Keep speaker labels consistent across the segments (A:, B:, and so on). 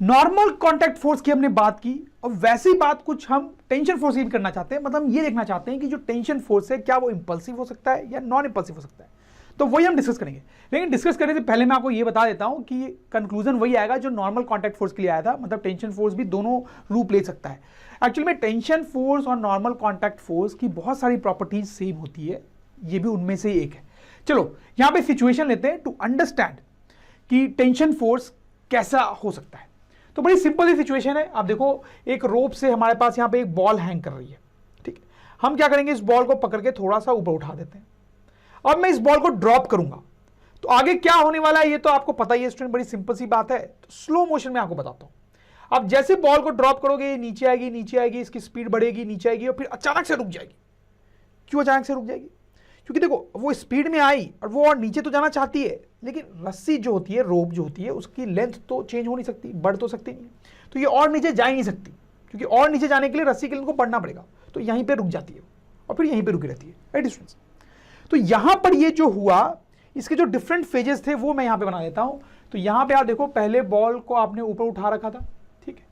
A: Normal contact force की हमने बात की, और वैसी बात कुछ हम टेंशन फोर्स की भी करना चाहते हैं। मतलब हम ये देखना चाहते हैं कि जो टेंशन फोर्स है क्या वो इंपल्सिव हो सकता है या नॉन इंपल्सिव हो सकता है। तो वही हम डिस्कस करेंगे। लेकिन डिस्कस करने से पहले मैं आपको ये बता देता हूं कि कंक्लूजन वही आएगा जो नॉर्मल कॉन्टैक्ट फोर्स के लिए आया था। मतलब टेंशन फोर्स भी दोनों रूप ले सकता है। एक्चुअली में टेंशन फोर्स और नॉर्मल कॉन्टैक्ट फोर्स की बहुत सारी प्रॉपर्टीज सेम होती है, ये भी उनमें से एक है। चलो यहां पे सिचुएशन लेते हैं टू अंडरस्टैंड कि टेंशन फोर्स कैसा हो सकता है। तो बड़ी सिंपल सी सिचुएशन है। आप देखो, एक रोप से हमारे पास यहां पे एक बॉल हैंग कर रही है, ठीक है। हम क्या करेंगे, इस बॉल को पकड़ के थोड़ा सा ऊपर उठा देते हैं। अब मैं इस बॉल को ड्रॉप करूंगा तो आगे क्या होने वाला है ये तो आपको पता ही है स्टूडेंट, बड़ी सिंपल सी बात है। तो स्लो मोशन में आपको बताता हूं। आप जैसे बॉल को ड्रॉप करोगे, नीचे आएगी, नीचे आएगी, इसकी स्पीड बढ़ेगी, नीचे आएगी, और फिर अचानक से रुक जाएगी। क्यों अचानक से रुक जाएगी? क्योंकि देखो, वो स्पीड में आई और वो और नीचे तो जाना चाहती है, लेकिन रस्सी जो होती है, रोप जो होती है, उसकी लेंथ तो चेंज हो नहीं सकती, बढ़ तो सकती नहीं, तो ये और नीचे जा ही नहीं सकती, क्योंकि और नीचे जाने के लिए रस्सी के लेंथ को बढ़ना पड़ेगा। तो यहीं पे रुक जाती है और फिर यहीं पे रुकी रहती है, राइट स्टूडेंट्स। तो यहां पर ये जो हुआ, इसके जो डिफरेंट फेजेस थे वो मैं यहां पे बना देता हूं। तो यहां पे आप देखो, पहले बॉल को आपने ऊपर उठा रखा था, ठीक है,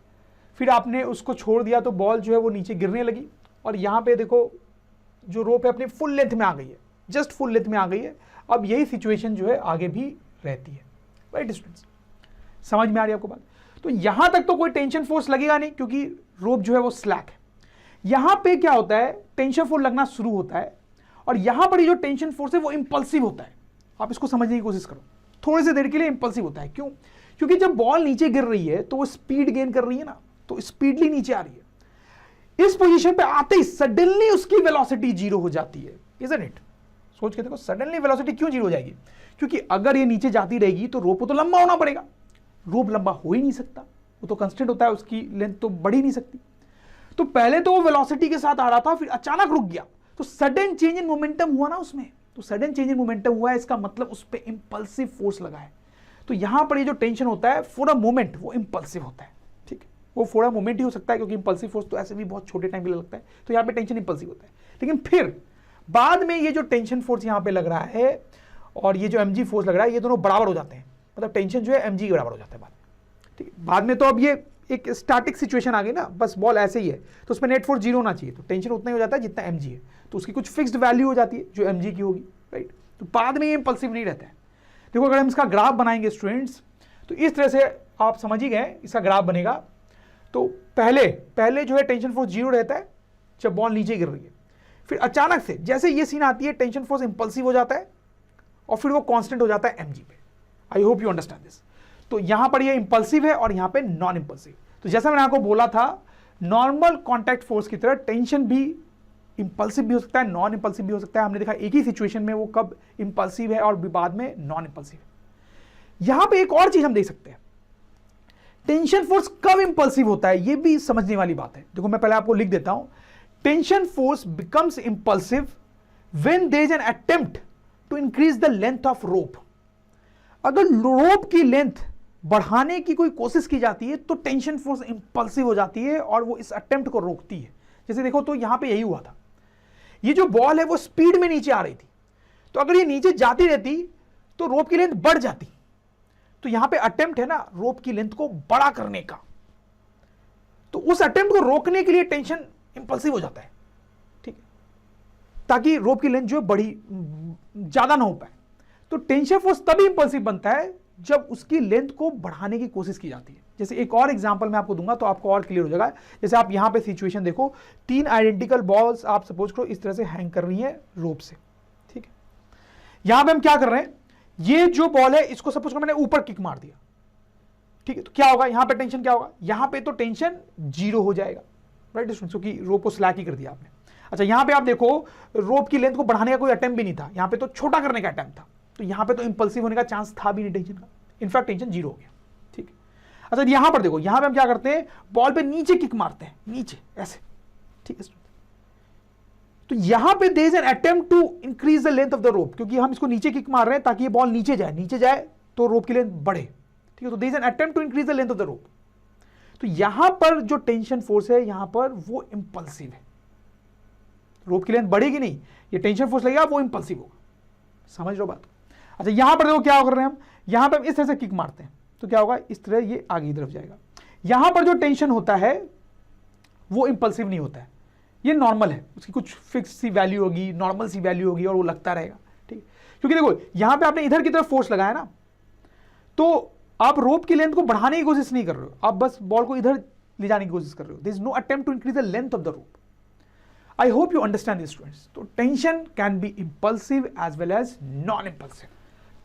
A: फिर आपने उसको छोड़ दिया तो बॉल जो है वो नीचे गिरने लगी, और यहां पे देखो जो रोप है अपनी फुल लेंथ में आ गई है, जस्ट फुल लेंथ में आ गई है। अब यही सिचुएशन जो है आगे भी रहती है, राइट स्टूडेंट्स। समझ में आ रही है आपको बात? तो यहां तक तो कोई टेंशन फोर्स लगेगा नहीं, क्योंकि रोप जो है वो स्लैक है। यहां पे क्या होता है, टेंशन फोर्स लगना शुरू होता है, और यहां पर जो टेंशन फोर्स है वो इंपल्सिव होता है। आप इसको समझने की कोशिश करो, थोड़ी सी देर के लिए इंपल्सिव होता है। क्यों? क्योंकि जब बॉल नीचे गिर रही है तो वो स्पीड गेन कर रही है ना, तो स्पीडली नीचे आ रही है। इस पोजीशन पे आते ही सडनली उसकी वेलोसिटी जीरो हो जाती है, इजंट इट? सोच के देखो, सडनली वेलोसिटी क्यों जीरो हो जाएगी? क्योंकि अगर ये नीचे जाती रहेगी तो रोप को तो लंबा होना पड़ेगा। रोप लंबा हो ही नहीं सकता, वो तो कंस्टेंट होता है, उसकी लेंथ तो बढ़ ही नहीं सकती। तो पहले तो वो वेलोसिटी के साथ आ रहा था, फिर अचानक रुक गया, तो सडन चेंज इन मोमेंटम हुआ ना उसमें। तो सडन चेंज इन मोमेंटम हुआ है, इसका मतलब उस पर इंपल्सिव फोर्स लगा है। तो यहां पर ये जो टेंशन होता है फॉर अ मोमेंट वो इंपल्सिव होता है, ठीक है। वो फॉर अ मोमेंट ही हो सकता है, क्योंकि इंपल्सिव फोर्स तो ऐसे भी बहुत छोटे टाइम के लिए लगता है। तो यहां पे टेंशन इंपल्सिव होता है। लेकिन फिर बाद में ये जो टेंशन फोर्स यहां पे लग रहा है और ये जो mg फोर्स लग रहा है, ये दोनों बराबर हो जाते हैं। मतलब टेंशन जो है mg के बराबर हो जाता है बाद में, ठीक है। बाद में तो अब ये एक स्टैटिक सिचुएशन आ गई ना, बस बॉल ऐसे ही है, तो उसमें नेट फोर्स जीरो होना चाहिए, तो टेंशन उतना ही हो जाता है जितना mg है। तो उसकी कुछ फिक्स्ड वैल्यू हो जाती है जो mg की होगी, राइट। तो बाद में ये इंपल्सिव नहीं रहता है। देखो, अगर हम इसका ग्राफ बनाएंगे स्टूडेंट्स, तो इस तरह से आप समझ ही गए इसका ग्राफ बनेगा। तो पहले जो है टेंशन फोर्स जीरो रहता है जब बॉल नीचे गिर रही है, फिर अचानक से जैसे ये सीन आती है टेंशन फोर्स इंपल्सिव हो जाता है, और फिर वो कांस्टेंट हो जाता है mg पे। आई होप यू अंडरस्टैंड दिस। तो यहां पर ये इंपल्सिव है और यहां पे नॉन इंपल्सिव। तो जैसा मैंने आपको बोला था, नॉर्मल कॉन्टैक्ट फोर्स की तरह टेंशन भी इंपल्सिव भी हो सकता है, नॉन इंपल्सिव भी हो सकता है। हमने देखा एक ही सिचुएशन में वो कब इंपल्सिव है और बाद में नॉन इंपल्सिव है। यहां पे एक और चीज हम देख सकते हैं, टेंशन फोर्स कब इंपल्सिव होता है, ये भी समझने वाली बात है। देखो, मैं पहले आपको लिख देता हूं। Tension force becomes impulsive when there is an attempt to increase the length of rope. अगर रोप की लेंथ बढ़ाने की कोई कोशिश की जाती है तो टेंशन फोर्स इंपल्सिव हो जाती है और वो इस अटेम्प्ट को रोकती है। जैसे देखो, तो यहां पे यही हुआ था, ये जो बॉल है वो स्पीड में नीचे आ रही थी, तो अगर ये नीचे जाती रहती तो रोप की लेंथ बढ़ जाती। तो यहां पे अटेम्प्ट है ना रोप की लेंथ को बड़ा करने का, तो उस अटेम्प्ट को रोकने के लिए टेंशन इंपल्सिव हो जाता है, ठीक है, ताकि रोप की लेंथ जो बड़ी ज्यादा ना हो पाए। तो टेंशन फोर्स तभी इंपल्सिव बनता है जब उसकी लेंथ को बढ़ाने की कोशिश की जाती है। जैसे एक और एग्जांपल मैं आपको दूंगा तो आपको और क्लियर हो जाएगा। जैसे आप यहां पे सिचुएशन देखो, 3 आइडेंटिकल बॉल्स आप सपोज करो इस तरह से हैंग कर रही हैं रोप से, ठीक है। यहां पे हम क्या कर रहे हैं, ये जो बॉल है इसको सपोज करो मैंने ऊपर किक मार दिया, ठीक है। तो क्या होगा, यहां पे टेंशन क्या होगा, यहां पे तो टेंशन जीरो हो जाएगा, राइट स्टूडेंट्स, क्योंकि रोप को स्लैक ही कर दिया आपने। अच्छा, यहां पे आप देखो रोप की लेंथ को बढ़ाने का कोई अटेम्प्ट भी नहीं था, यहां पे तो छोटा करने का अटेम्प्ट था, तो यहां पे तो इंपल्सिव होने का चांस था भी नहीं टेंशन का, इनफैक्ट टेंशन जीरो हो गया, ठीक है। अच्छा, यहां पर देखो, यहां पे हम क्या करते हैं, बॉल पे नीचे किक मारते हैं, नीचे ऐसे, ठीक है। तो यहां पे there is an attempt to increase the length of the rope, क्योंकि हम इसको नीचे किक मार रहे हैं ताकि ये बॉल नीचे जाए तो रोप की लेंथ बढ़े, ठीक है। तो there is an attempt to increase the length of the rope. तो यहां पर जो टेंशन फोर्स है यहां पर वो इंपल्सिव है, रोप की लेंथ बढ़ेगी नहीं, ये टेंशन फोर्स लगेगा वो इंपल्सिव होगा। समझ लो बात। अच्छा, यहां पर देखो क्या कर रहे हैं हम, यहां पे हम इस तरह से किक मारते हैं, तो क्या होगा, इस तरह ये आगे की तरफ जाएगा। यहां पर जो टेंशन होता है वो इंपल्सिव नहीं होता है, ये नॉर्मल है, उसकी कुछ फिक्स सी वैल्यू होगी, नॉर्मल सी वैल्यू होगी और वो लगता रहेगा, ठीक है। क्योंकि देखो यहां पे आपने इधर की तरफ फोर्स लगाया ना, तो आप रोप की लेंथ को बढ़ाने की कोशिश नहीं कर रहे हो, आप बस बॉल को इधर ले जाने की कोशिश कर रहे हो। There is no attempt to increase the length of the rope. I hope you understand this students. तो tension can be impulsive as well as non impulsive.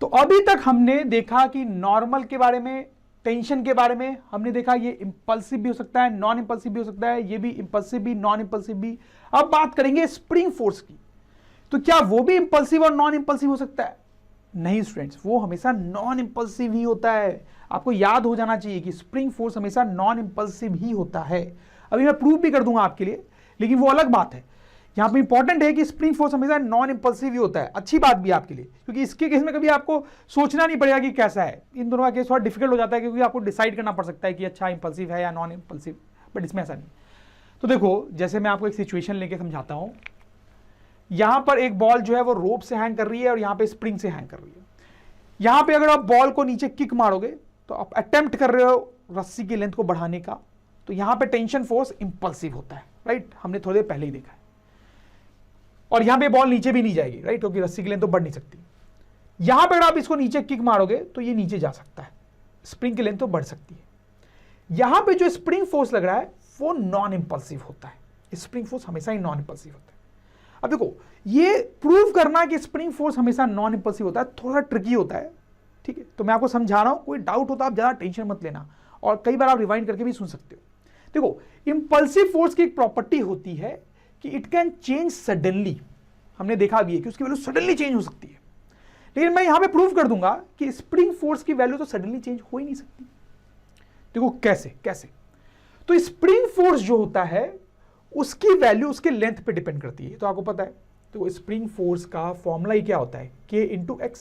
A: तो अभी तक हमने देखा कि नॉर्मल के बारे में, टेंशन के बारे में हमने देखा, ये इंपल्सिव भी हो सकता है, नॉन इंपल्सिव भी हो सकता है, ये भी इंपल्सिव भी, नॉन इंपल्सिव भी। अब बात करेंगे स्प्रिंग फोर्स की, तो क्या वो भी इंपल्सिव और नॉन इंपल्सिव हो सकता है? नहीं स्टूडेंट्स, वो हमेशा नॉन इंपल्सिव ही होता है। आपको याद हो जाना चाहिए कि स्प्रिंग फोर्स हमेशा नॉन इंपल्सिव ही होता है। अभी मैं प्रूव भी कर दूंगा आपके लिए, लेकिन वो अलग बात है। यहां पे इंपॉर्टेंट है कि स्प्रिंग फोर्स हमेशा नॉन इंपल्सिव ही होता है। अच्छी बात भी आपके लिए, क्योंकि इसके केस में कभी आपको सोचना नहीं पड़ेगा कि कैसा है। इन दोनों का केस थोड़ा डिफिकल्ट हो जाता है, क्योंकि आपको डिसाइड करना पड़ सकता है कि अच्छा इंपल्सिव है या नॉन इंपल्सिव, बट इसमें ऐसा नहीं। तो देखो, जैसे मैं आपको एक सिचुएशन लेके समझाता हूं। यहां पर एक बॉल जो है वो रोप से हैंग कर रही है और यहां पे स्प्रिंग से हैंग कर रही है। यहां पे अगर आप बॉल को नीचे किक मारोगे तो आप अटेम्प्ट कर रहे हो रस्सी की लेंथ को बढ़ाने का, तो यहां पे टेंशन फोर्स इंपल्सिव होता है, राइट। हमने थोड़ी देर पहले ही देखा है। और यहां पे बॉल नीचे भी नहीं जाएगी, राइट, क्योंकि रस्सी की लेंथ तो बढ़ नहीं सकती। यहां पर अगर आप इसको नीचे किक मारोगे तो ये नीचे जा सकता है, स्प्रिंग की लेंथ तो बढ़ सकती है। यहां पे जो स्प्रिंग फोर्स लग रहा है वो नॉन इंपल्सिव होता है। स्प्रिंग फोर्स हमेशा ही नॉन इंपल्सिव होता है। अब देखो, ये प्रूव करना कि स्प्रिंग फोर्स हमेशा नॉन इंपल्सिव होता है थोड़ा ट्रिकी होता है, ठीक है। तो मैं आपको समझा रहा हूं, कोई डाउट होता आप ज्यादा टेंशन मत लेना, और कई बार आप रिवाइंड करके भी सुन सकते हो। देखो, इंपल्सिव फोर्स की एक प्रॉपर्टी होती है कि इट कैन चेंज सडनली। हमने देखा भी है कि उसकी वैल्यू सडनली चेंज हो सकती है, लेकिन मैं यहां पे प्रूव कर दूंगा कि स्प्रिंग फोर्स की वैल्यू तो सडनली चेंज हो ही नहीं सकती। देखो कैसे, तो स्प्रिंग फोर्स जो होता है उसकी वैल्यू उसके लेंथ पे डिपेंड करती है, तो आपको पता है। तो स्प्रिंग फोर्स का फॉर्मूला ही क्या होता है, K × X।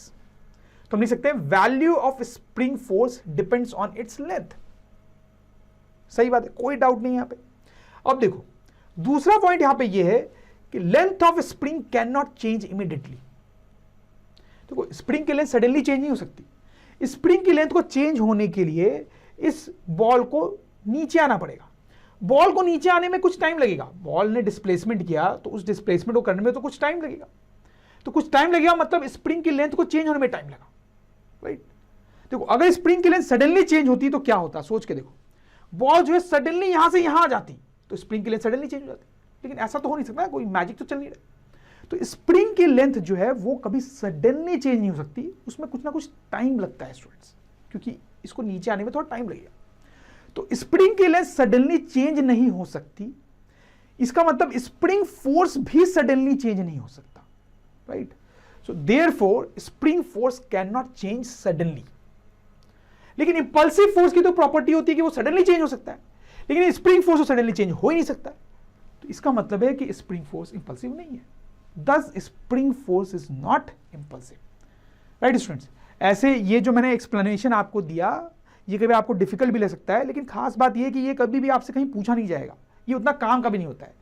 A: तो हम लिख सकते हैं value of spring force depends on its length. सही बात है, कोई डाउट नहीं यहां पे। अब देखो, दूसरा पॉइंट यहां पे ये है कि length of spring can not change immediately. देखो, स्प्रिंग की लेंथ सडनली चेंज नहीं हो सकती। स्प्रिंग की लेंथ को चेंज होने के लिए इस बॉल को नीचे आना पड़ेगा। बॉल को नीचे आने में कुछ टाइम लगेगा। बॉल ने डिस्प्लेसमेंट किया तो उस डिस्प्लेसमेंट को करने में तो कुछ टाइम लगेगा। तो कुछ टाइम लगेगा मतलब स्प्रिंग की लेंथ को चेंज होने में टाइम लगा, राइट। देखो, अगर स्प्रिंग की लेंथ सडनली चेंज होती तो क्या होता, सोच के देखो। बॉल जो है सडनली यहां से यहां आ जाती तो स्प्रिंग की लेंथ सडनली चेंज हो जाती, लेकिन ऐसा तो हो नहीं सकता, कोई मैजिक तो चल नहीं रहा। तो स्प्रिंग की लेंथ जो है वो कभी सडनली चेंज नहीं हो सकती, उसमें कुछ ना कुछ टाइम लगता है स्टूडेंट्स, क्योंकि इसको नीचे आने में थोड़ा टाइम लगेगा। तो स्प्रिंग की लेंथ सडनली चेंज नहीं हो सकती, इसका मतलब स्प्रिंग फोर्स भी सडनली चेंज नहीं हो सकता, right. So therefore spring force can not change suddenly. लेकिन इंपल्सिव फोर्स की तो प्रॉपर्टी होती है कि वो सडनली चेंज हो सकता है, लेकिन स्प्रिंग फोर्स तो सडनली चेंज हो ही नहीं सकता। तो इसका मतलब है कि स्प्रिंग फोर्स इंपल्सिव नहीं है, दस spring force is not impulsive, right students. ऐसे ये जो मैंने एक्सप्लेनेशन आपको दिया, ये कभी आपको डिफिकल्ट भी लग सकता है, लेकिन खास बात ये है कि ये कभी भी आपसे कहीं पूछा नहीं जाएगा, ये उतना काम का भी नहीं होता है।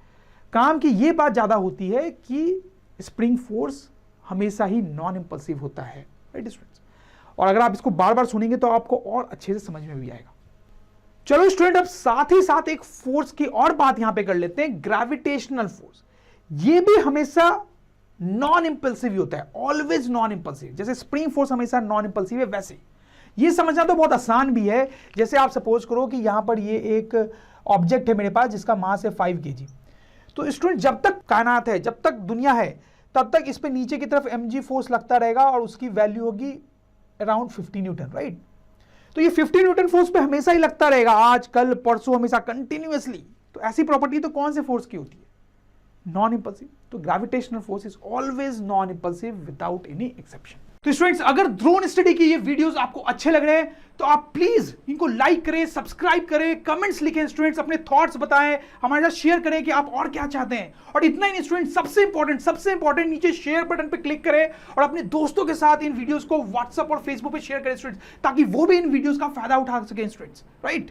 A: काम की ये बात ज्यादा होती है कि स्प्रिंग फोर्स हमेशा ही नॉन इंपल्सिव होता है, राइट स्टूडेंट्स। और अगर आप इसको बार बार सुनेंगे तो आपको और अच्छे से समझ में भी आएगा। चलो स्टूडेंट, अब साथ ही साथ एक फोर्स की और बात यहां पे कर लेते हैं, ग्रेविटेशनल फोर्स। ये भी हमेशा नॉन इंपल्सिव ही होता है, ऑलवेज नॉन इंपल्सिव। जैसे स्प्रिंग फोर्स हमेशा नॉन इंपल्सिव है, वैसे ये समझना तो बहुत आसान भी है। जैसे आप सपोज करो कि यहां पर ये एक ऑब्जेक्ट है मेरे पास जिसका मास है 5 kg। तो स्टूडेंट, जब तक कायनात है, जब तक दुनिया है, तब तक इस पे नीचे की तरफ mg फोर्स लगता रहेगा और उसकी वैल्यू होगी अराउंड 50 न्यूटन, राइट। तो ये 50 न्यूटन फोर्स पे हमेशा ही लगता रहेगा, आज कल परसों हमेशा कंटिन्यूअसली। तो ऐसी प्रॉपर्टी तो कौन से फोर्स की होती है, नॉन इंपल्सिव। तो gravitational force is always non impulsive without any exception. तो स्टूडेंट्स, अगर ड्रोन स्टडी के ये वीडियोस आपको अच्छे लग रहे हैं तो आप प्लीज इनको लाइक करें, सब्सक्राइब करें, कमेंट्स लिखें स्टूडेंट्स, अपने थॉट्स बताएं, हमारे साथ शेयर करें कि आप और क्या चाहते हैं। और इतना ही नहीं स्टूडेंट, सबसे इंपॉर्टेंट नीचे शेयर बटन पे क्लिक करें और अपने दोस्तों के साथ इन वीडियोस को व्हाट्सएप और फेसबुक पे शेयर करें स्टूडेंट्स, ताकि वो भी इन वीडियोस का फायदा उठा सकें स्टूडेंट्स, राइट।